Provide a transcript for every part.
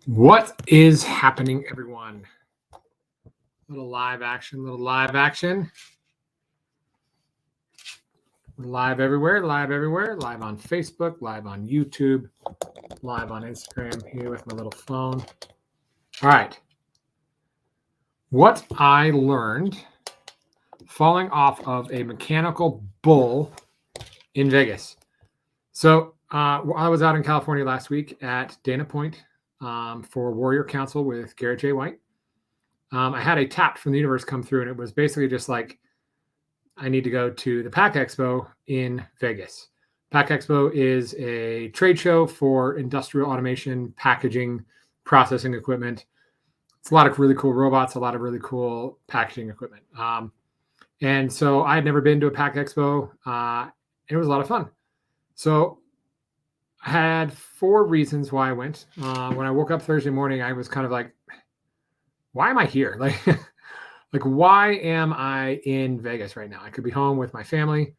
What is happening, everyone? Little live action, little live action. Live everywhere, live everywhere, live on Facebook, live on YouTube, live on Instagram here with my little phone. All right. What I learned falling off of a mechanical bull in Vegas. So I was out in California last week at Dana Point for Warrior Council with Garrett J. White. I had a tap from the universe come through, and it was basically just like, I need to go to the Pack Expo in Vegas. Pack Expo is a trade show for industrial automation, packaging, processing equipment. It's a lot of really cool robots, a lot of really cool packaging equipment. And so I had never been to a Pack Expo. It was a lot of fun. So I had 4 reasons why I went. When I woke up Thursday morning, I was kind of like, why am I here? Like, why am I in Vegas right now? I could be home with my family.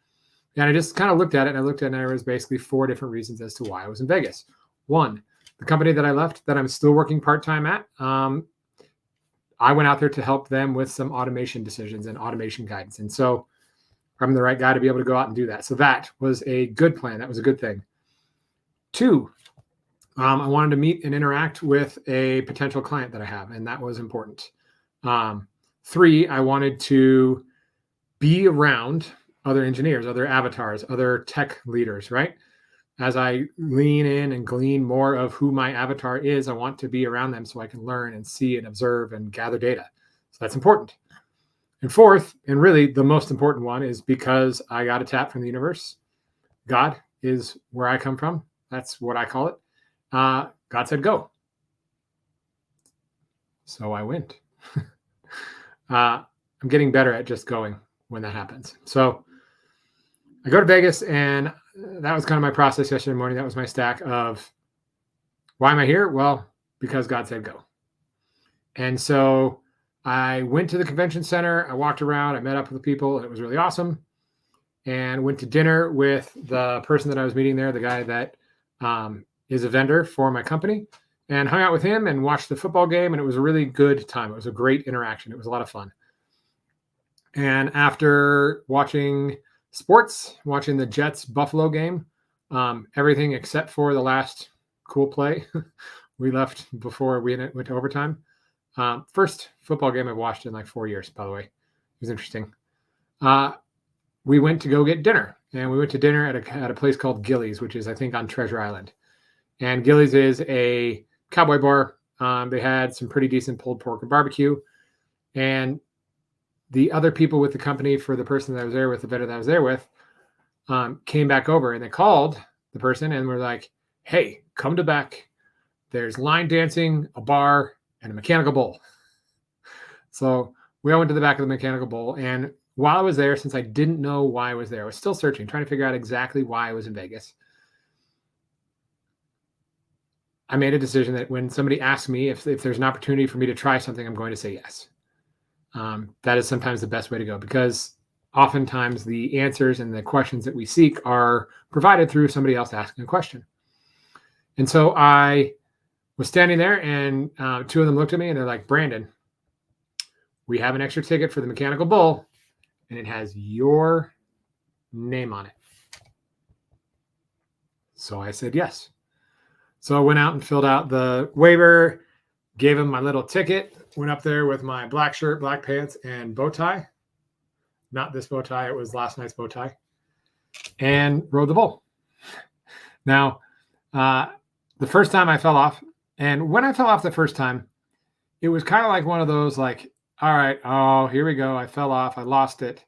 And I just kind of looked at it, and there was basically 4 different reasons as to why I was in Vegas. 1, the company that I left that I'm still working part-time at, I went out there to help them with some automation decisions and automation guidance. And so I'm the right guy to be able to go out and do that. So that was a good plan. That was a good thing. 2, I wanted to meet and interact with a potential client that I have, and that was important. 3, I wanted to be around other engineers, other avatars, other tech leaders, right? As I lean in and glean more of who my avatar is, I want to be around them so I can learn and see and observe and gather data. So that's important. And 4th, and really the most important one, is because I got a tap from the universe. God is where I come from. That's what I call it. God said, go. So I went. I'm getting better at just going when that happens. So I go to Vegas, and that was kind of my process yesterday morning. That was my stack of, why am I here? Well, because God said go. And so I went to the convention center. I walked around. I met up with people. It was really awesome. And went to dinner with the person that I was meeting there, the guy that is a vendor for my company, and hung out with him and watched the football game. And it was a really good time. It was a great interaction. It was a lot of fun. And after watching sports, watching the Jets Buffalo game, everything except for the last cool play, we left before we went to overtime. First football game I've watched in like 4 years, by the way. It was interesting. We went to go get dinner, and we went to dinner at a place called Gillies, which is, I think, on Treasure Island. And Gillies is a cowboy bar. They had some pretty decent pulled pork and barbecue. And the other people with the company, for the person that I was there with, the vendor that I was there with, came back over, and they called the person and were like, hey, come to back. There's line dancing, a bar, and a mechanical bull. So we all went to the back of the mechanical bull. And while I was there, since I didn't know why I was there, I was still searching, trying to figure out exactly why I was in Vegas. I made a decision that when somebody asks me if there's an opportunity for me to try something, I'm going to say yes. That is sometimes the best way to go, because oftentimes the answers and the questions that we seek are provided through somebody else asking a question. And so I was standing there, and 2 of them looked at me, and they're like, Brandon, we have an extra ticket for the mechanical bull, and it has your name on it. So I said yes. So I went out and filled out the waiver, gave him my little ticket, went up there with my black shirt, black pants, and bow tie. Not this bow tie. It was last night's bow tie. And rode the bull. Now, the first time I fell off, and when I fell off the first time, it was kind of like one of those, like, all right, oh, here we go. I fell off. I lost it.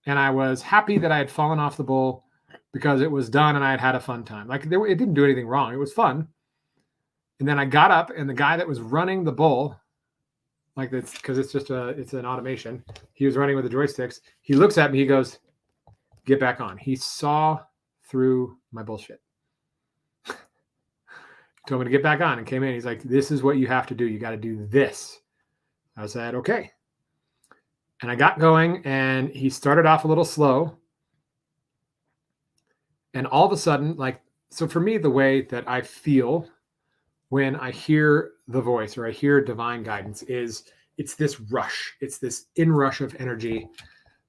And I was happy that I had fallen off the bull because it was done and I had had a fun time. Like, it didn't do anything wrong. It was fun. And then I got up, and the guy that was running the bull, like this, because it's an automation, he was running with the joysticks. He looks at me. He goes, get back on. He saw through my bullshit. Told me to get back on and came in. He's like, this is what you have to do. You got to do this. I said, okay. And I got going, and he started off a little slow. And all of a sudden, like, so for me, the way that I feel when I hear the voice or I hear divine guidance is it's this rush. It's this inrush of energy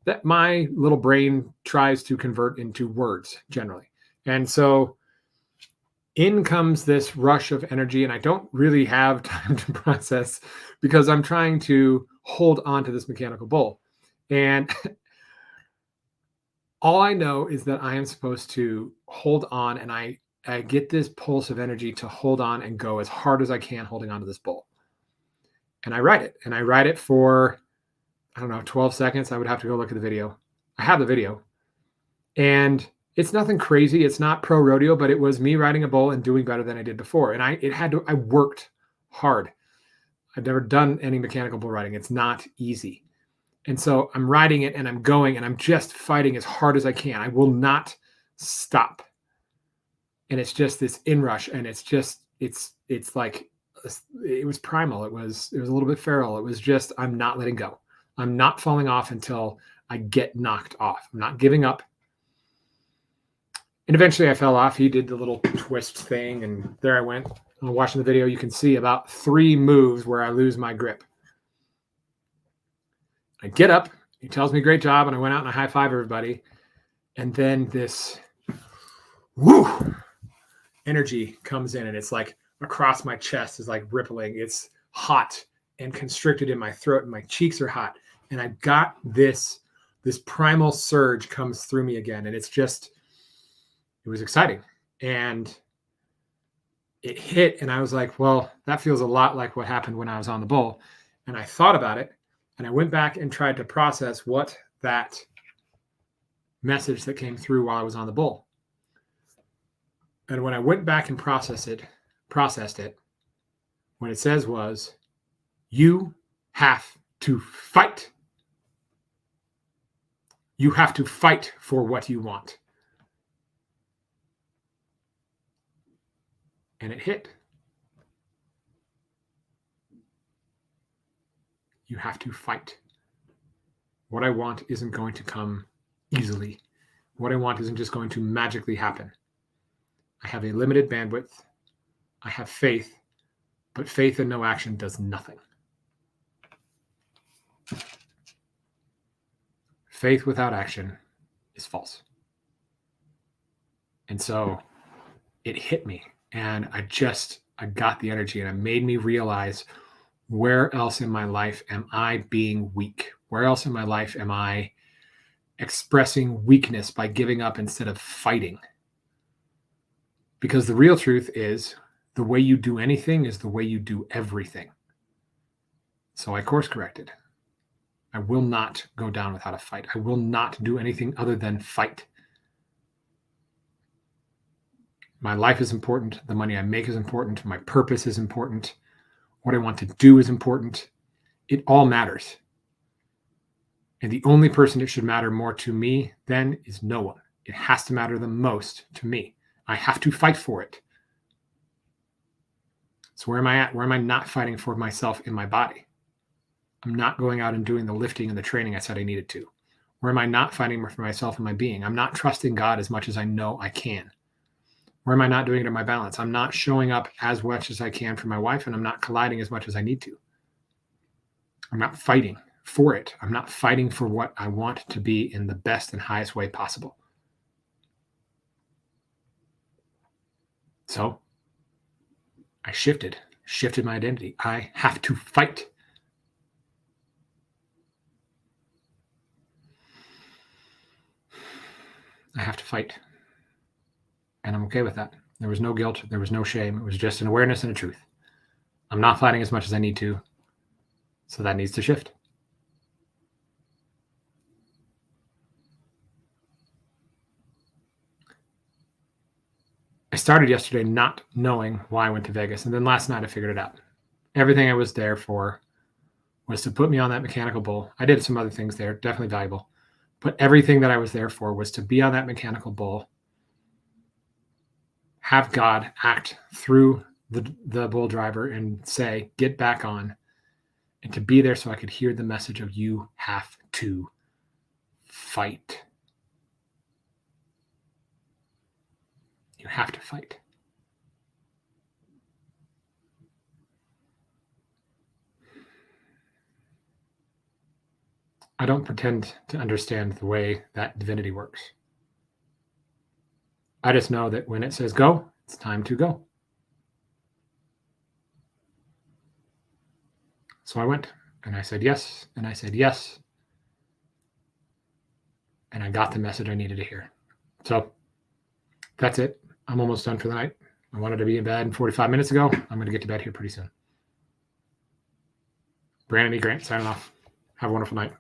that my little brain tries to convert into words generally. And so in comes this rush of energy, and I don't really have time to process because I'm trying to hold on to this mechanical bull. And all I know is that I am supposed to hold on, and I get this pulse of energy to hold on and go as hard as I can holding on to this bull. And I ride it, and I ride it for, I don't know, 12 seconds. I would have to go look at the video. I have the video. And it's nothing crazy. It's not pro rodeo, but it was me riding a bull and doing better than I did before. And I worked hard. I've never done any mechanical bull riding. It's not easy. And so I'm riding it and I'm going and I'm just fighting as hard as I can. I will not stop. And it's just this inrush, and it's like, it was primal. It was a little bit feral. It was just, I'm not letting go. I'm not falling off until I get knocked off. I'm not giving up. And eventually I fell off. He did the little twist thing, and there I went. Watching the video, you can see about 3 moves where I lose my grip. I get up. He tells me, great job. And I went out and I high five everybody. And then this woo energy comes in, and it's like across my chest is like rippling. It's hot and constricted in my throat, and my cheeks are hot. And I've got this primal surge comes through me again. And it's just, it was exciting. And it hit, and I was like, well, that feels a lot like what happened when I was on the bull. And I thought about it, and I went back and tried to process what that message that came through while I was on the bull. And when I went back and processed it, what it says was, you have to fight. You have to fight for what you want. And it hit. You have to fight. What I want isn't going to come easily. What I want isn't just going to magically happen. I have a limited bandwidth. I have faith, but faith and no action does nothing. Faith without action is false. And so it hit me, and I got the energy, and it made me realize, where else in my life am I being weak? Where else in my life am I expressing weakness by giving up instead of fighting? Because the real truth is, the way you do anything is the way you do everything. So I course corrected. I will not go down without a fight. I will not do anything other than fight. My life is important. The money I make is important. My purpose is important. What I want to do is important. It all matters. And the only person it should matter more to me then is no one. It has to matter the most to me. I have to fight for it. So where am I at? Where am I not fighting for myself in my body? I'm not going out and doing the lifting and the training I said I needed to. Where am I not fighting for myself in my being? I'm not trusting God as much as I know I can. Where am I not doing it in my balance? I'm not showing up as much as I can for my wife, and I'm not colliding as much as I need to. I'm not fighting for it. I'm not fighting for what I want to be in the best and highest way possible. So I shifted my identity. I have to fight. I have to fight. And I'm okay with that. There was no guilt. There was no shame. It was just an awareness and a truth. I'm not fighting as much as I need to. So that needs to shift. I started yesterday not knowing why I went to Vegas. And then last night I figured it out. Everything I was there for was to put me on that mechanical bull. I did some other things there, definitely valuable. But everything that I was there for was to be on that mechanical bull, have God act through the bull driver and say, get back on, and to be there so I could hear the message of, you have to fight. You have to fight. I don't pretend to understand the way that divinity works. I just know that when it says go, it's time to go. So I went and I said yes, and I said yes, and I got the message I needed to hear. So that's it. I'm almost done for the night. I wanted to be in bed 45 minutes ago. I'm going to get to bed here pretty soon. Brandon E. Grant signing off. Have a wonderful night.